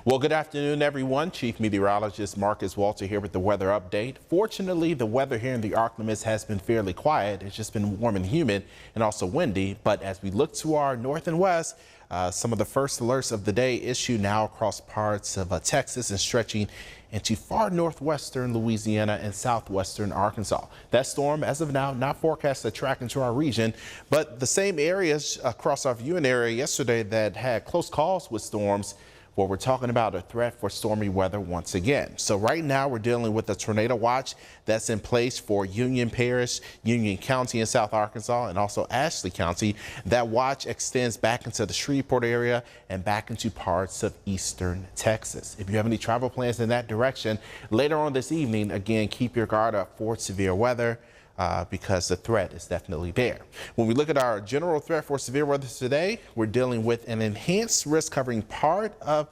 Well, good afternoon, everyone. Chief Meteorologist Marcus Walter here with the weather update. Fortunately, the weather here in the Arklamis has been fairly quiet. It's just been warm and humid and also windy. But as we look to our north and west, some of the first alerts of the day issue now across parts of Texas and stretching into far northwestern Louisiana and southwestern Arkansas. That storm, as of now, not forecast to track into our region, but the same areas across our viewing area yesterday that had close calls with storms. Well, we're talking about a threat for stormy weather once again. So right now we're dealing with a tornado watch that's in place for Union Parish, Union County in South Arkansas, and also Ashley County. That watch extends back into the Shreveport area and back into parts of eastern Texas. If you have any travel plans in that direction later on this evening, again, keep your guard up for severe weather. Because the threat is definitely there. When we look at our general threat for severe weather today, we're dealing with an enhanced risk covering part of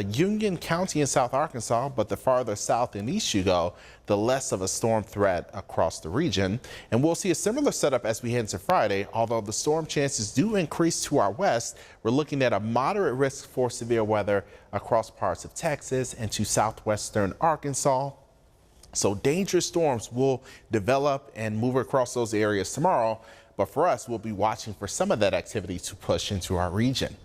Union County in South Arkansas, but the farther south and east you go, the less of a storm threat across the region. And we'll see a similar setup as we head into Friday. Although the storm chances do increase to our west, we're looking at a moderate risk for severe weather across parts of Texas and to southwestern Arkansas. So dangerous storms will develop and move across those areas tomorrow. But for us, we'll be watching for some of that activity to push into our region.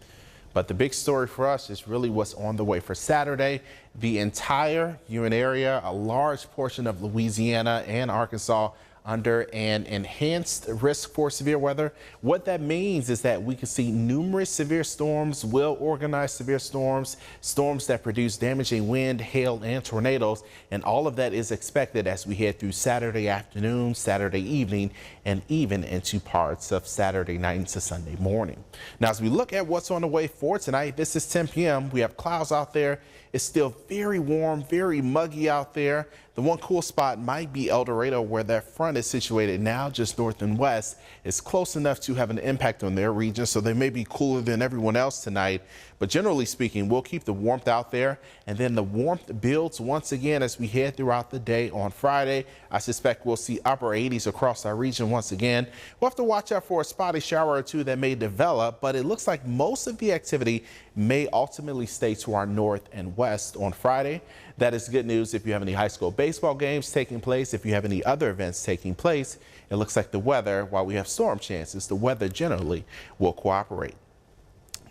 But the big story for us is really what's on the way for Saturday. The entire Union area, a large portion of Louisiana and Arkansas under an enhanced risk for severe weather. What that means is that we can see numerous severe storms, well-organized severe storms, storms that produce damaging wind, hail, and tornadoes. And all of that is expected as we head through Saturday afternoon, Saturday evening, and even into parts of Saturday night into Sunday morning. Now, as we look at what's on the way for tonight, this is 10 p.m. We have clouds out there. It's still very warm, very muggy out there. The one cool spot might be El Dorado, where that front is situated now, just north and west. It's close enough to have an impact on their region, so they may be cooler than everyone else tonight. But generally speaking, we'll keep the warmth out there, and then the warmth builds once again as we head throughout the day on Friday. I suspect we'll see upper 80s across our region once again. We'll have to watch out for a spotty shower or two that may develop, but it looks like most of the activity may ultimately stay to our north and west on Friday. That is good news if you have any high school baseball games taking place, if you have any other events taking place. It looks like the weather, while we have storm chances, the weather generally will cooperate.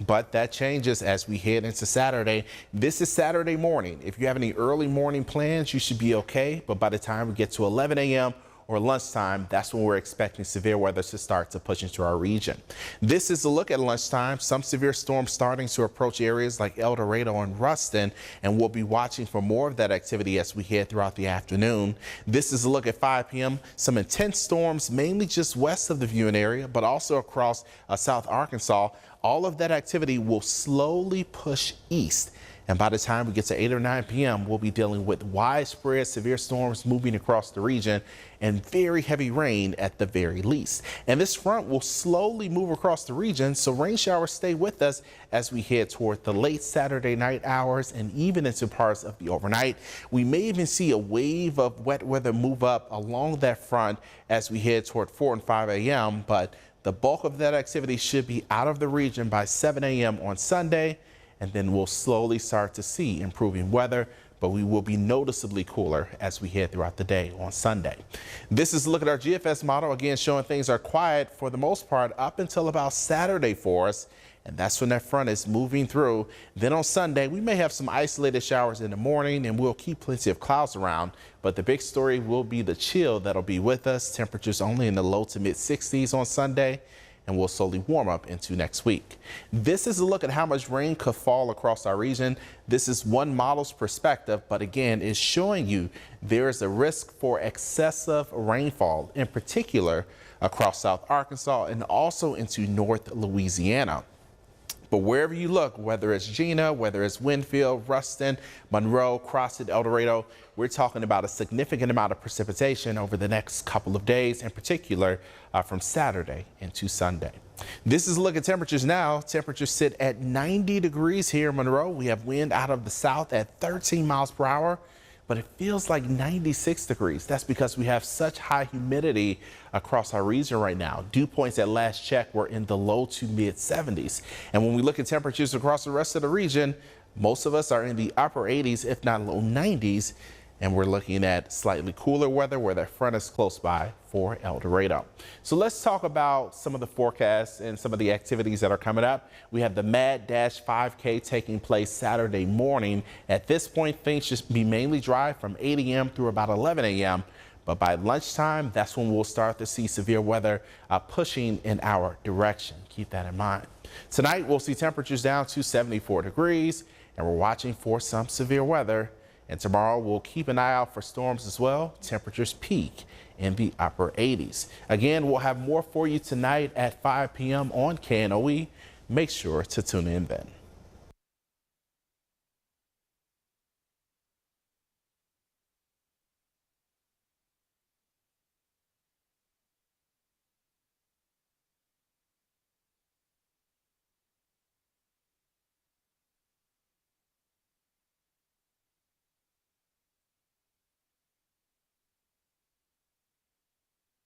But that changes as we head into Saturday. This is Saturday morning. If you have any early morning plans, you should be okay. But by the time we get to 11 a.m. or lunchtime, that's when we're expecting severe weather to start to push into our region. This is a look at lunchtime. Some severe storms starting to approach areas like El Dorado and Ruston, and we'll be watching for more of that activity as we head throughout the afternoon. This is a look at 5 p.m. Some intense storms, mainly just west of the viewing area, but also across South Arkansas. All of that activity will slowly push east. And by the time we get to 8 or 9 p.m., we'll be dealing with widespread severe storms moving across the region and very heavy rain at the very least. And this front will slowly move across the region, so rain showers stay with us as we head toward the late Saturday night hours and even into parts of the overnight. We may even see a wave of wet weather move up along that front as we head toward 4 and 5 a.m., but the bulk of that activity should be out of the region by 7 a.m. on Sunday. And then we'll slowly start to see improving weather, but we will be noticeably cooler as we head throughout the day on Sunday. This is a look at our GFS model, again showing things are quiet for the most part up until about Saturday for us. And that's when that front is moving through. Then on Sunday, we may have some isolated showers in the morning, and we'll keep plenty of clouds around. But the big story will be the chill that'll be with us. Temperatures only in the low to mid 60s on Sunday, and will slowly warm up into next week. This is a look at how much rain could fall across our region. This is one model's perspective, but again, it's showing you there is a risk for excessive rainfall, in particular across South Arkansas and also into North Louisiana. But wherever you look, whether it's Gina, whether it's Winfield, Ruston, Monroe, Crossett, El Dorado, we're talking about a significant amount of precipitation over the next couple of days, in particular from Saturday into Sunday. This is a look at temperatures now. Temperatures sit at 90 degrees here in Monroe. We have wind out of the south at 13 miles per hour. But it feels like 96 degrees. That's because we have such high humidity across our region right now. Dew points at last check were in the low to mid 70s. And when we look at temperatures across the rest of the region, Most of us are in the upper 80s, if not low 90s, and we're looking at slightly cooler weather where that front is close by for El Dorado. So let's talk about some of the forecasts and some of the activities that are coming up. We have the Mad Dash 5K taking place Saturday morning. At this point, things should be mainly dry from 8 a.m. through about 11 a.m. But by lunchtime, that's when we'll start to see severe weather pushing in our direction. Keep that in mind. Tonight, we'll see temperatures down to 74 degrees, and we're watching for some severe weather. And tomorrow, we'll keep an eye out for storms as well. Temperatures peak in the upper 80s. Again, we'll have more for you tonight at 5 p.m. on KNOE. Make sure to tune in then.